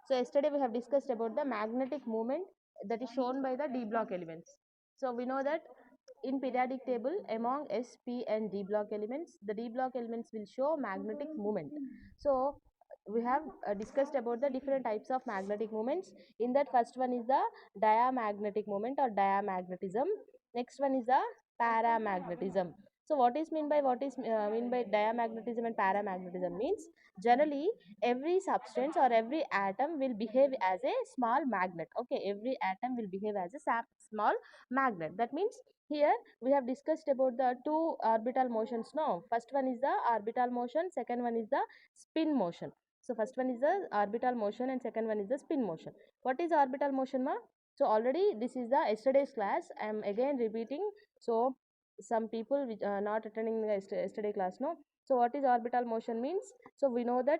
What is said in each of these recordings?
So yesterday we have discussed about the magnetic moment that is shown by the d block elements. So we know that in periodic table among s, p and d block elements, the d block elements will show magnetic moment. So we have discussed about the different types of magnetic moments. In that, first one is the diamagnetic moment or diamagnetism. Next one is the paramagnetism. So what is mean by diamagnetism and paramagnetism means generally every substance or every atom will behave as a small magnet. Okay, every atom will behave as a small magnet. That means here we have discussed about the two orbital motions. No, first one is the orbital motion, second one is the spin motion. So first one is the orbital motion and second one is the spin motion. What is orbital motion, ma? So already this is the yesterday's class. I am again repeating. So some people which are not attending the yesterday class, no. So what is orbital motion means? So we know that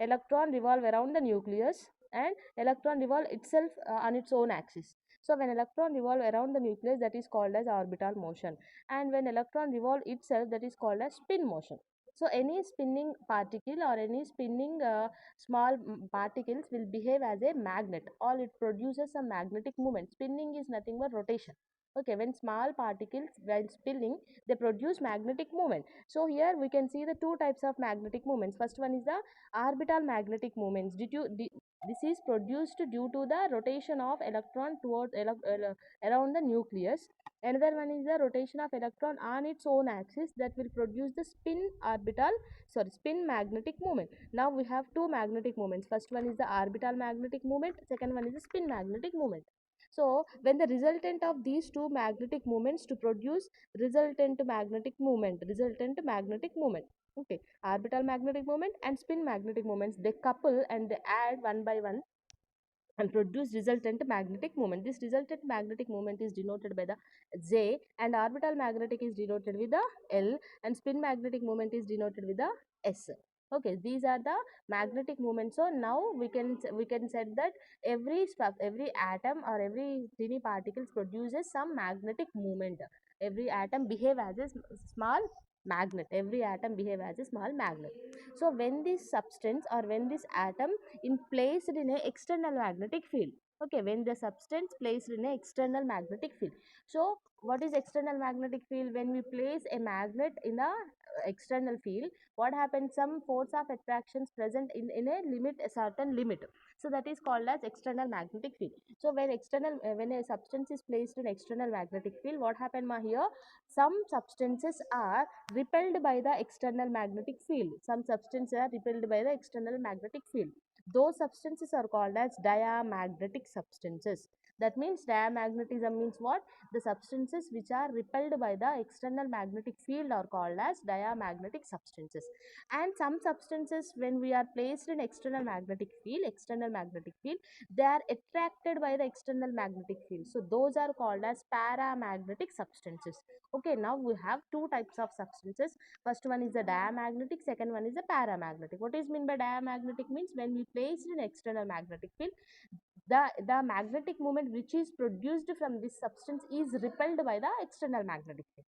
electron revolve around the nucleus and electron revolve itself on its own axis. So when electron revolve around the nucleus, that is called as orbital motion, and when electron revolve itself, that is called as spin motion. So any spinning particle or any spinning small particles will behave as a magnet, or it produces a magnetic moment. Spinning is nothing but rotation. Okay, when small particles while spinning, they produce magnetic moment. So here we can see the two types of magnetic moments. First one is the orbital magnetic moments. This is produced due to the rotation of electron towards around the nucleus. Another one is the rotation of electron on its own axis that will produce the spin magnetic moment. Now we have two magnetic moments. First one is the orbital magnetic moment, second one is the spin magnetic moment. So when the resultant of these two magnetic moments to produce resultant magnetic moment. Okay, orbital magnetic moment and spin magnetic moments, they couple and they add one by one and produce resultant magnetic moment. This resultant magnetic moment is denoted by the J, and orbital magnetic is denoted with the L, and spin magnetic moment is denoted with the S. Okay, these are the magnetic moments. So now we can say that every atom or every tiny particles produces some magnetic moment. Every atom behave as a small magnet. Every atom behave as a small magnet. So when this substance or when this atom in placed in a external magnetic field. Okay, when the substance placed in a external magnetic field. So what is external magnetic field? When we place a magnet in a external field, what happens? Some force of attractions present in a limit, a certain limit. So that is called as external magnetic field. So when a substance is placed in external magnetic field, what happened ma here? Some substances are repelled by the external magnetic field. Some substances are repelled by the external magnetic field. Those substances are called as diamagnetic substances. That means diamagnetism means what? The substances which are repelled by the external magnetic field are called as diamagnetic substances. And some substances, when we are placed in external magnetic field, they are attracted by the external magnetic field. So those are called as paramagnetic substances. Okay, now we have two types of substances. First one is the diamagnetic, second one is the paramagnetic. What is mean by diamagnetic means when we place in external magnetic field, the magnetic moment which is produced from this substance is repelled by the external magnetic field.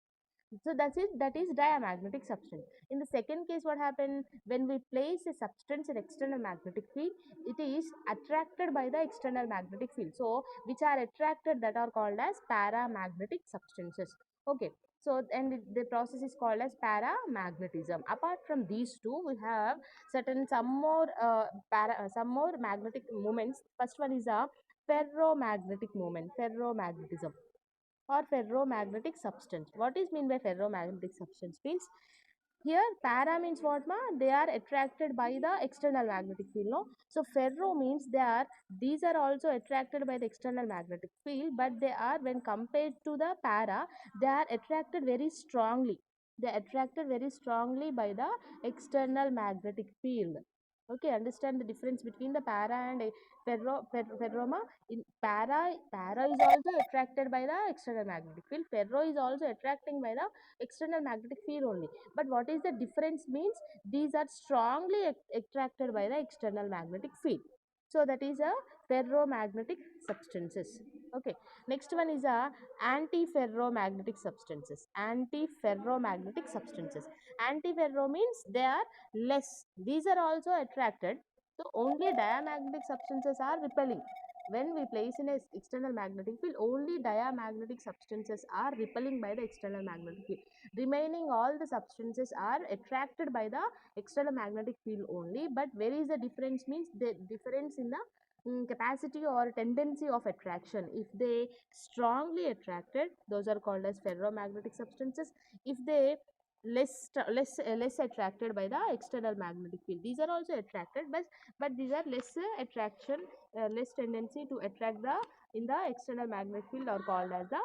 So that is diamagnetic substance. In the second case, what happened? When we place a substance in external magnetic field, it is attracted by the external magnetic field. So which are attracted, that are called as paramagnetic substances. Okay, so and the process is called as paramagnetism. Apart from these two, we have some more magnetic moments. First one is a ferromagnetic moment, ferromagnetism or ferromagnetic substance. What is mean by ferromagnetic substance means here para means what ma? They are attracted by the external magnetic field. No, so ferro means these are also attracted by the external magnetic field, but they are, when compared to the para, they are attracted very strongly. They are attracted very strongly by the external magnetic field. Okay, understand the difference between the para and ferroma. In para is also attracted by the external magnetic field. Ferro is also attracting by the external magnetic field only. But what is the difference means these are strongly attracted by the external magnetic field. So that is a ferromagnetic substances. Okay, next one is a antiferromagnetic substances. Antiferromagnetic substances. Antiferro means they are less. These are also attracted. So only diamagnetic substances are repelling. When we place in a external magnetic field, only diamagnetic substances are repelling by the external magnetic field. Remaining all the substances are attracted by the external magnetic field only. But where is the difference means the difference in the capacity or tendency of attraction. If they strongly attracted, those are called as ferromagnetic substances. If they less attracted by the external magnetic field, these are also attracted, but these are less attraction, less tendency to attract the in the external magnetic field, are called as the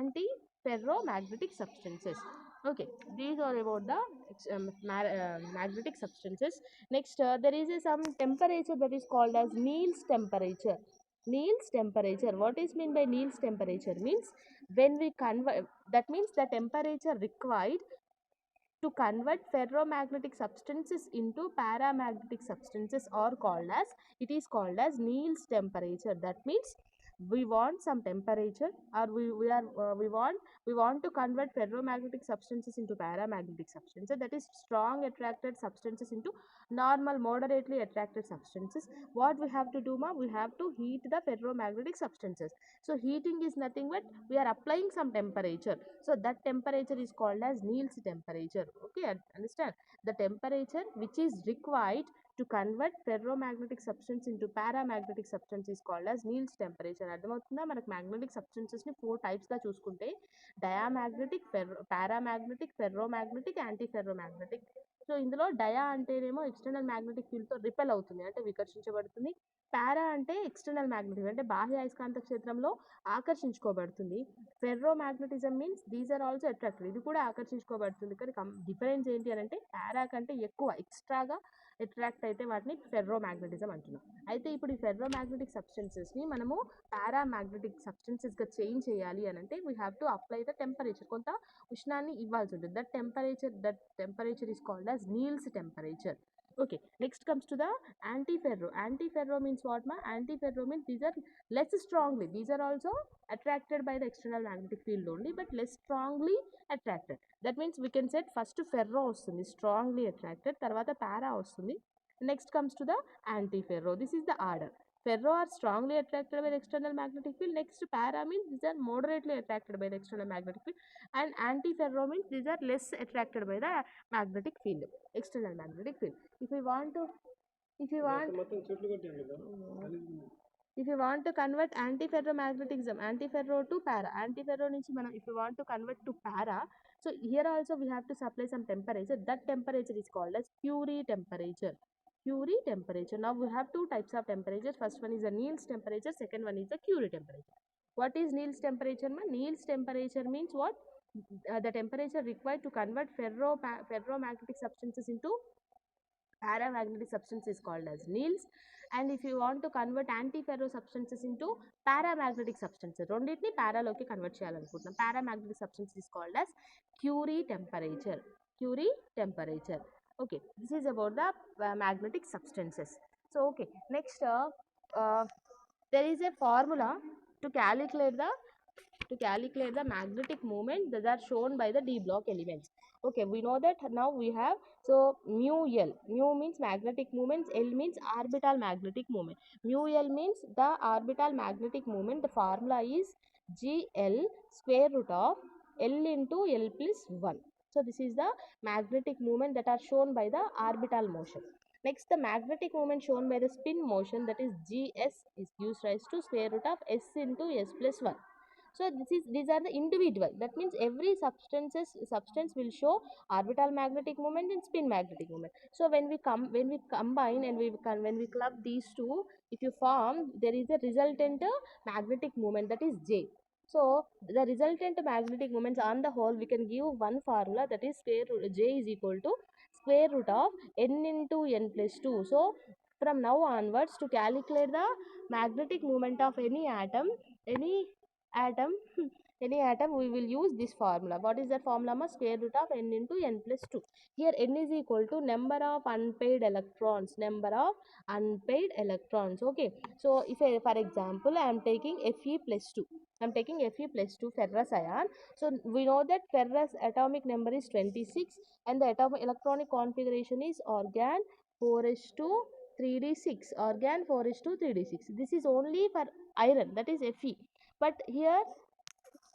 anti ferromagnetic substances. Okay, these are about the magnetic substances. Next, there is some temperature that is called as Neal's temperature. Neal's temperature, what is mean by Neal's temperature means, when we convert, that means the temperature required to convert ferromagnetic substances into paramagnetic substances are called as, it is called as Neal's temperature. That means we want some temperature, or we want to convert ferromagnetic substances into paramagnetic substances, that is strong attracted substances into normal moderately attracted substances. What we have to do, ma, we have to heat the ferromagnetic substances. So heating is nothing but we are applying some temperature, so that temperature is called as Neal's temperature. Okay, understand? The temperature which is required to convert ferromagnetic substance into paramagnetic substance is called as Neal's temperature. అర్థమవుతుందా? మనకు magnetic సబ్స్టెన్సెస్ని 4 టైప్స్గా చూసుకుంటే diamagnetic, paramagnetic, ferromagnetic, anti ferromagnetic. So ఇందులో డయా అంటేనేమో external magnetic ఫీల్డ్తో repel అవుతుంది, అంటే వికర్షించబడుతుంది. పారా అంటే external magnetic, అంటే బాహ్య అయస్కాంత క్షేత్రంలో ఆకర్షించుకోబడుతుంది. Ferromagnetism means these are also attracted, ఇది కూడా ఆకర్షించుకోబడుతుంది. కానీ డిఫరెన్స్ ఏంటి అని అంటే పారా కంటే ఎక్కువ ఎక్స్ట్రాగా అట్రాక్ట్ అయితే వాటిని ఫెర్రోమాగ్నెటిజం అంటున్నాం. అయితే ఇప్పుడు ఈ ఫెర్రోమాగ్నెటిక్ సబ్స్టెన్సెస్ని మనము పారామాగ్నెటిక్ సబ్స్టెన్సెస్గా చేంజ్ చేయాలి అని అంటే we have to apply the temperature, కొంత ఉష్ణాన్ని ఇవ్వాల్సి ఉంటుంది. That temperature is called as Neel's temperature. Okay, next comes to the antiferro. Antiferro means what, ma? Antiferro means these are less strongly, these are also attracted by the external magnetic field only, but less strongly attracted. That means we can say first ferro vastundi, strongly attracted, tarvata para vastundi, next comes to the antiferro. This is the order. Ferro are strongly attracted by the external magnetic field, next para means these are moderately attracted by the external magnetic field, and antiferro means these are less attracted by the magnetic field, external magnetic field. If you want to, if you want if you want to convert antiferromagnetism, antiferro to para, antiferro nunchi manam if you want to convert to para, so here also we have to supply some temperature. That temperature is called as Curie temperature. Curie temperature. Now we have two types of temperatures. First one is the Neal's temperature, second one is the Curie temperature. What is Neal's temperature, ma? Neal's temperature means what? The temperature required to convert ferromagnetic substances into paramagnetic substance is called as Neal's. And if you want to convert antiferro substances into paramagnetic substances, రెండింటిని పారాలోకి convert చేయాలనుకుంటున్నాం, paramagnetic substance is called as Curie temperature. Curie temperature. Okay, this is about the magnetic substances. So okay, next there is a formula to calculate the magnetic moment that are shown by the d block elements. Okay, we know that now we have, so mu L, mu means magnetic moments, L means orbital magnetic moment. Mu L means the orbital magnetic moment. The formula is GL square root of L into L plus 1. So this is the magnetic moment that are shown by the orbital motion. Next, the magnetic moment shown by the spin motion, that is GS, is gives rise to square root of S into S plus 1. So these are the individual, that means every substance will show orbital magnetic moment and spin magnetic moment. So when we combine and when we club these two, if you form, there is a resultant magnetic moment, that is J. So the resultant magnetic moments on the whole, we can give one formula, that is square root J is equal to square root of n into n plus 2. So from now onwards, to calculate the magnetic moment of any atom any atom, we will use this formula. What is that formula, ma? Square root of n into n plus 2. Here n is equal to number of unpaired electrons, okay. So if for example I am taking Fe plus 2, ferrous ion. So we know that ferrous atomic number is 26 and the atomic electronic configuration is organ 4s2 3d6, organ 4 is to 3d6. This is only for iron, that is Fe. But here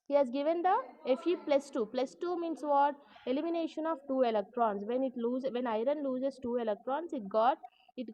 he has given the Fe plus 2. Plus 2 means what? Elimination of 2 electrons. When iron loses 2 electrons, it got 2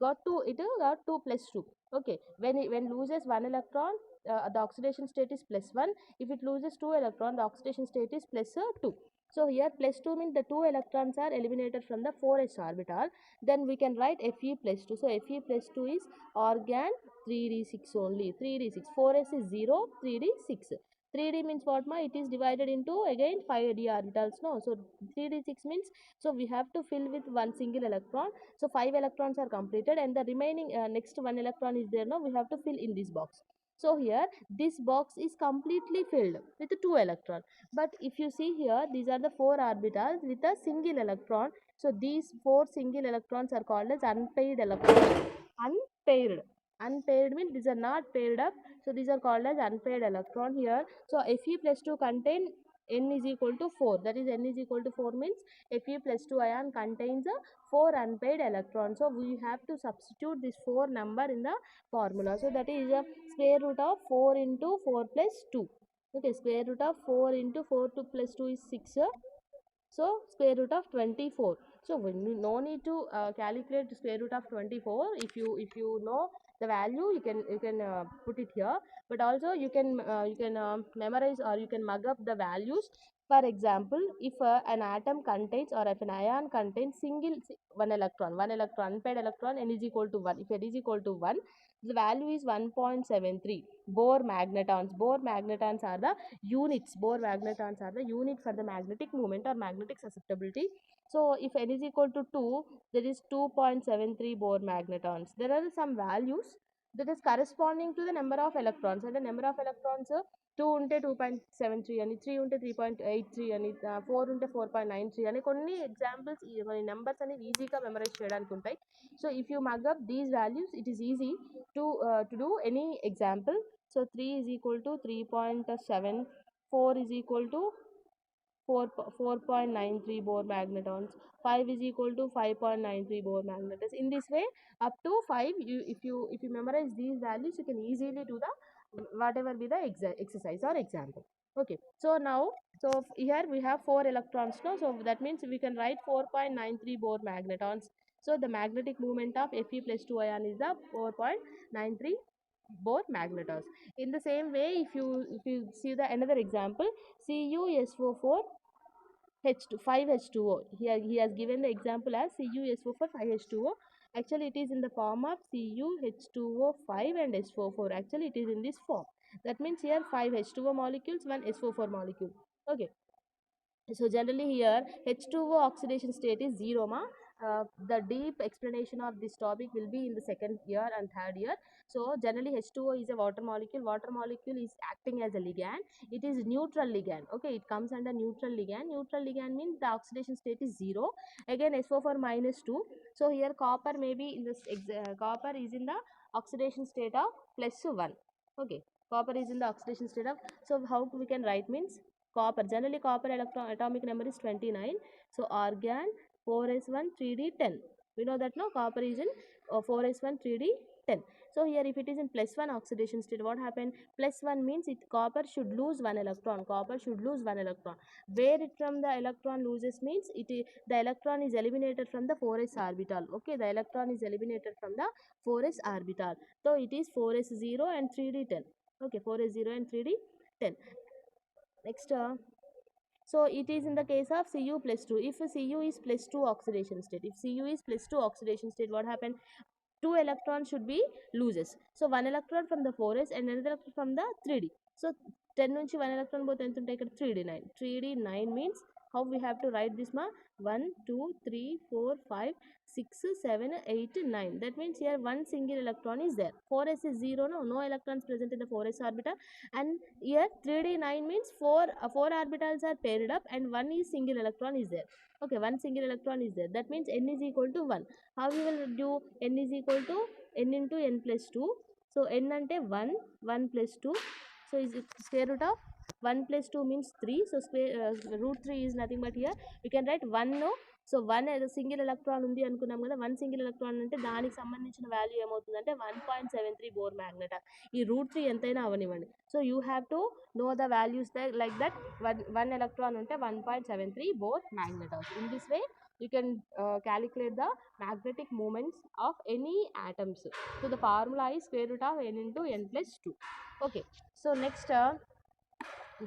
plus 2. Okay. When loses 1 electron, the oxidation state is plus 1. If it loses 2 electrons, the oxidation state is plus 2. So here plus 2 means the 2 electrons are eliminated from the 4s orbital. Then we can write Fe plus 2. So Fe plus 2 is organ 3d6 only. 3d6. 4s is 0, 3d6. 3d means what ma? It is divided into again 5d orbitals, no? So 3d6 means, so we have to fill with one single electron. So 5 electrons are completed and the remaining next 1 electron is there, no? We have to fill in this box. So here this box is completely filled with 2 electron. But if you see here, these are the 4 orbitals with a single electron. So these 4 single electrons are called as unpaired electrons. Unpaired. Unpaired means these are not paired up. So these are called as unpaired electron here. So Fe plus 2 contain N is equal to 4. That is N is equal to 4 means Fe plus 2 ion contains 4 unpaired electrons. So we have to substitute this 4 number in the formula. So that is square root of 4 into 4 plus 2. Okay, square root of 4 into 4 to plus 2 is 6. So square root of 24. So when you no need to calculate square root of 24. If you know the value, you can put it here. But also you can memorize or you can mug up the values. For example, if an atom contains or if an ion contains one electron, unpaired electron, n is equal to 1. If n is equal to 1, the value is 1.73. Bohr magnetons. Bohr magnetons are the units. Bohr magnetons are the unit for the magnetic moment or magnetic susceptibility. So if n is equal to 2, there is 2.73 Bohr magnetons. There are some values that is corresponding to the number of electrons. And the number of electrons 2 ఉంటే 2.73 అని, 3 ఉంటే 3.83 అని, 4 ఉంటే 4.93 అని కొన్ని examples, కొన్ని numbers అనేవి ఈజీగా మెమరైజ్ చేయడానికి ఉంటాయి. So if you mug up these values, it is easy to do any example. So 3 is equal to 3.7, 4 is equal to 4.93 Bohr magnetons, 5 is equal to 5.93 Bohr magnetons. In this way, up to 5, if you memorize these values, you can easily do the whatever be the exercise or example. Okay, so now, so here we have 4 electrons now, so that means we can write 4.93 Bohr magnetons. So the magnetic moment of Fe plus 2 ion is the 4.93 Bohr magnetons. In the same way, if you see the another example, CuSO4 H2 5H2O. Here he has given the example as CuSO4 5H2O. Actually, it is in the form of CuH2O5 and SO4. Actually, it is in this form. That means here 5 H2O molecules, 1 SO4 molecule. Okay. So generally here H2O oxidation state is 0 ma. The deep explanation of this topic will be in the second year and third year. So generally H2O is a water molecule. Water molecule is acting as a ligand. It is neutral ligand. Okay, it comes under neutral ligand. Neutral ligand means the oxidation state is 0. Again SO4 minus 2. So here copper may be in this copper is in the oxidation state of plus 1. Okay, copper is in the oxidation state of, so how we can write means copper, generally copper electron atomic number is 29. So argon 4s1 3d10. We know that no, copper is in 4s1 3d10. So here if it is in plus 1 oxidation state, what happened? Plus 1 means it copper should lose 1 electron. Copper should lose 1 electron. Where it from the electron loses means the electron is eliminated from the 4s orbital. Okay, the electron is eliminated from the 4s orbital. So it is 4s0 and 3d10. Okay, 4s0 and 3d10. Next, so it is in the case of Cu plus 2. If Cu is plus 2 oxidation state, if Cu is plus 2 oxidation state, what happened? 2 electrons should be loses. So 1 electron from the 4s and another electron from the 3d. So 10 నుంచి 1 electron both ఎంత ఉంటాయి ఇక్కడ 3d9. 3d9 means how we have to write this ma? 1 2 3 4 5 6 7 8 9. That means here one single electron is there. 4s is 0, no electrons present in the 4s orbital. And here 3d9 means 4 orbitals are paired up and one is single electron is there. Okay, one single electron is there. That means n is equal to 1. How we will do? N is equal to n into n plus 2. So n ante 1, 1 plus 2. So is it square root of 1 plus 2 means 3. So square root 3 is nothing but here. We can write 1 no so single electron ఉంది అనుకున్నాం కదా, one single electron అంటే దానికి సంబంధించిన value ఏమవుతుందంటే 1.73 bore magnet. ఈ √3 ఎంతైనా అవనివ్వండి. So you have to know the values there, like that one electron unte 1.73 bohr magnet house. In this way you can calculate the magnetic moments of any atoms. So the formula is square root of n into n plus 2. Okay, so next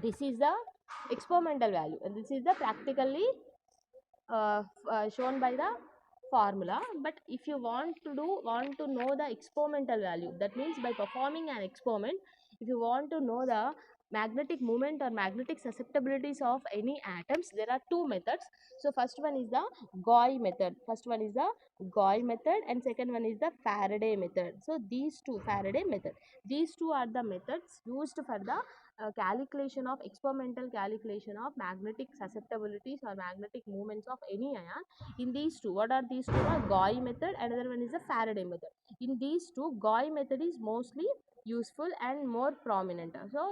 this is the experimental value and this is the practically shown by the formula. But if you want to know the experimental value, that means by performing an experiment, if you want to know the magnetic moment or magnetic susceptibilities of any atoms, there are two methods. So first one is the Gauy method and second one is the Faraday method. So these two, Faraday method, these two are the methods used for the calculation of experimental calculation of magnetic susceptibilities or magnetic moments of any ion. In these two, what are these two? The Gauy method, another one is the Faraday method. In these two, Gauy method is mostly useful and more prominent. So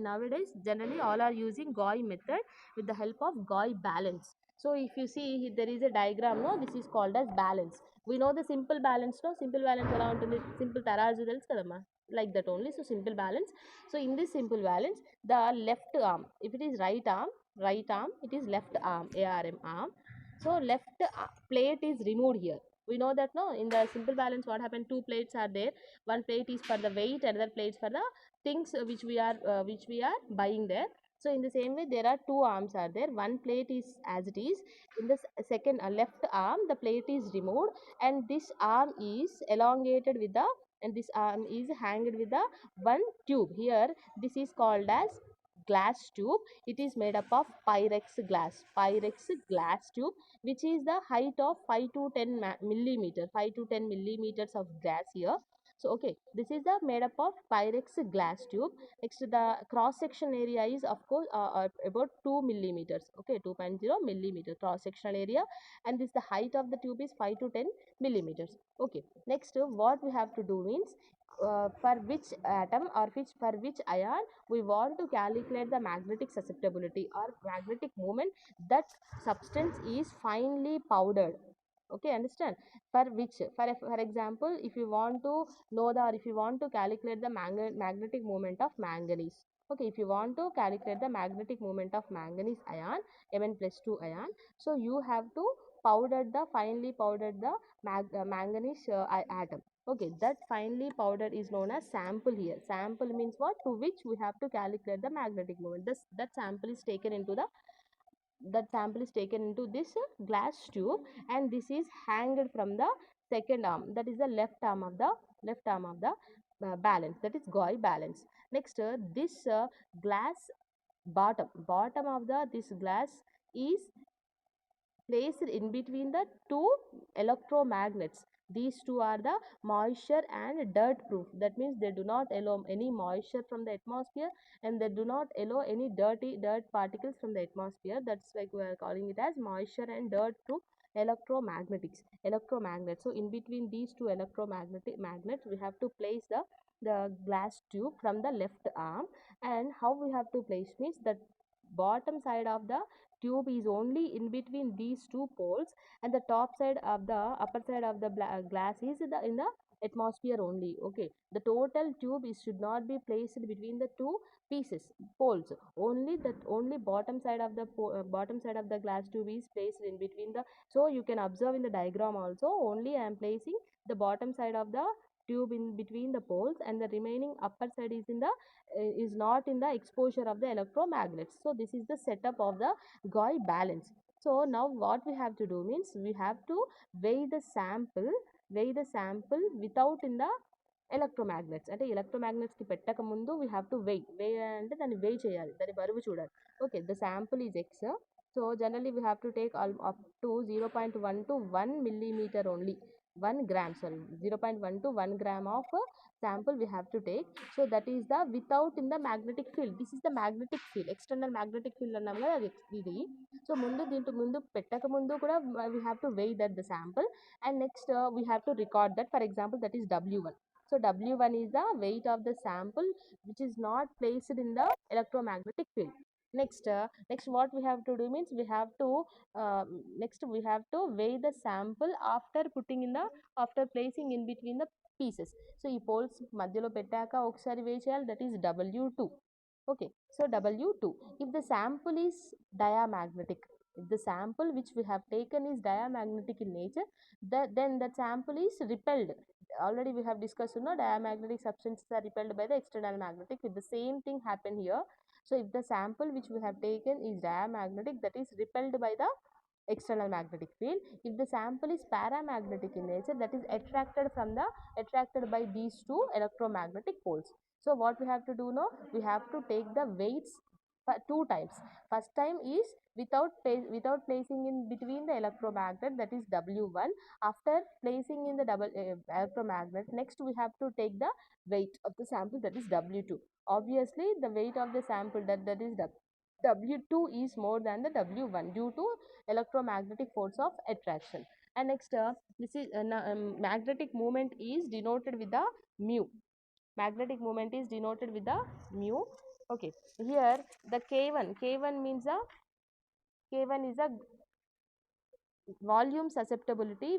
nowadays generally all are using Gauy method with the help of Gauy balance. So if you see there is a diagram, no, this is called as balance. We know the simple balance, no, simple balance around in the simple tarazu telusu kadamma, like that only. So simple balance. So in this simple balance, the left arm, if it is right arm, it is left arm, arm. So left plate is removed here. We know that, no, in the simple balance what happened, two plates are there. One plate is for the weight, another plate for the things which we are buying there. So in the same way there are two arms are there. One plate is as it is. In the second left arm, the plate is removed and this arm is elongated with the, and this arm is hanged with the one tube here. This is called as glass tube. It is made up of pyrex glass tube, which is the height of 5 to 10 millimeter, 5 to 10 millimeters of glass here. So okay, this is the made up of pyrex glass tube. Next, the cross section area is of course about 2 millimeters. Okay, 2.0 millimeter cross sectional area, and this the height of the tube is 5 to 10 millimeters. Okay, next what we have to do means for which atom or for which ion we want to calculate the magnetic susceptibility or magnetic moment, that substance is finely powdered. Okay, understand? For which, for example, if you want to know the, or if you want to calculate the magnetic moment of manganese. Okay, if you want to calculate the magnetic moment of manganese ion, Mn plus 2 ion, so you have to finely powdered the manganese atom. Okay, that finely powdered is known as sample here. Sample means what? To which we have to calculate the magnetic moment. That sample is taken into this glass tube, and this is hanged from the second arm, that is the left arm of the balance, that is Gauy balance. Next, this glass bottom of the this glass is placed in between the two electromagnets. These two are the moisture and dirt proof. That means they do not allow any moisture from the atmosphere and they do not allow any dirt particles from the atmosphere. That's why we are calling it as moisture and dirt proof electromagnet. So in between these two electromagnetic magnets, we have to place the glass tube from the left arm. And how we have to place means that bottom side of the tube is only in between these two poles, and the top side of the upper side of the glass is in the atmosphere only. Okay, the total tube is should not be placed between the two pieces poles. Only bottom side of the bottom side of the glass tube is placed in between the. So you can observe in the diagram also, only I am placing the bottom side of the tube in between the poles, and the remaining upper side is not in the exposure of the electromagnets. So this is the setup of the Gauy balance. So now what we have to do means we have to weigh the sample without in the electromagnets. అంటే electromagnets కి పెట్టక ముందు we have to weigh అంటే దాన్ని weigh చేయాలి, దాని బరువు చూడాలి. Okay, the sample is x. So generally we have to take up to 0.1 to 1 millimeter only, 1 gram, sorry, 0.1 to 1 gram of sample we have to take. So that is the without in the magnetic field. This is the magnetic field, external magnetic field అన్నాం కదా, అది ఇది. So దీంట్లో ముందు పెట్టక ముందు కూడా we have to weigh that the sample, and next we have to record that. For example, that is W1. So W1 is the weight of the sample which is not placed in the electromagnetic field. Next what we have to do means we have to next we have to weigh the sample after putting in the after placing in between the pieces. So ఈ poles మధ్యలో పెట్టాక ఒకసారి weigh చేయాలి, that is W2. Okay, so W2, if the sample is diamagnetic, if the sample which we have taken is diamagnetic in nature, then the sample is repelled. Already we have discussed, you know, diamagnetic substances are repelled by the external magnetic. With the same thing happen here. So if the sample which we have taken is diamagnetic, that is repelled by the external magnetic field. If the sample is paramagnetic in nature, that is attracted by these two electromagnetic poles. So what we have to do now, we have to take the weights two times. First time is without placing in between the electromagnet, that is W1. After placing in the double electromagnet, next we have to take the weight of the sample, that is W2. Obviously the weight of the sample, that is W2 is more than the W1 due to electromagnetic force of attraction. And next this is magnetic moment is denoted with the mu. Magnetic moment is denoted with the mu. Okay, here the K1 means a K1 is a volume susceptibility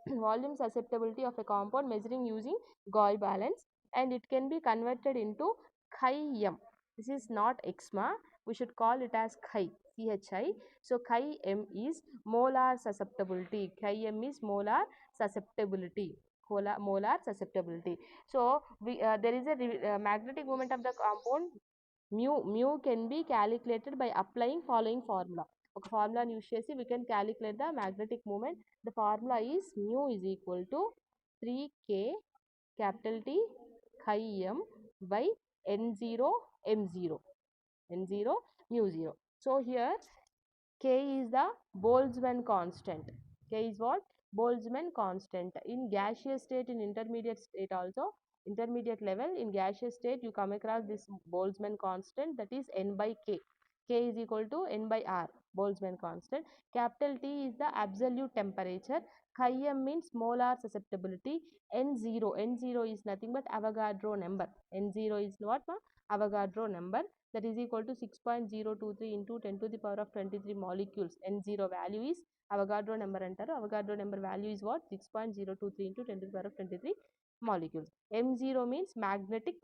volume susceptibility of a compound measuring using Gauss balance, and it can be converted into chi m. This is not exma, we should call it as chi, chi. So chi m is molar susceptibility, chi m is molar susceptibility, molar susceptibility. So there is a magnetic moment of the compound mu can be calculated by applying following formula. ఒక ఫార్ములాని use చేసి we can calculate the magnetic moment. The formula is mu is equal to 3k capital T chi m by n0 m0 n0 mu 0. So here k is the Boltzmann constant. K is what? Boltzmann constant. In gaseous state, in intermediate state also, intermediate level, in gaseous state you come across this Boltzmann constant, that is n by k. K is equal to n by r, Boltzmann constant. Capital T is the absolute temperature. Chi m means molar susceptibility. N0 is nothing but Avogadro number. N0 is what? Avogadro number, that is equal to 6.023 into 10 to the power of 23 molecules. N0 value is Avogadro number antaru. Avogadro number value is what? 6.023 into 10 to the power of 23 molecules. M0 means magnetic,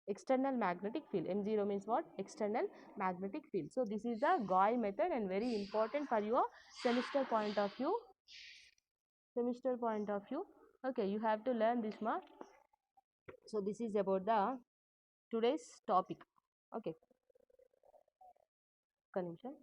external magnetic field. M0 means what? External magnetic field. So this is the Gauss method and very important for your semester point of view. Semester point of view. Okay, you have to learn this much. So this is about the today's topic. Okay, ఒక్క నిమిషం.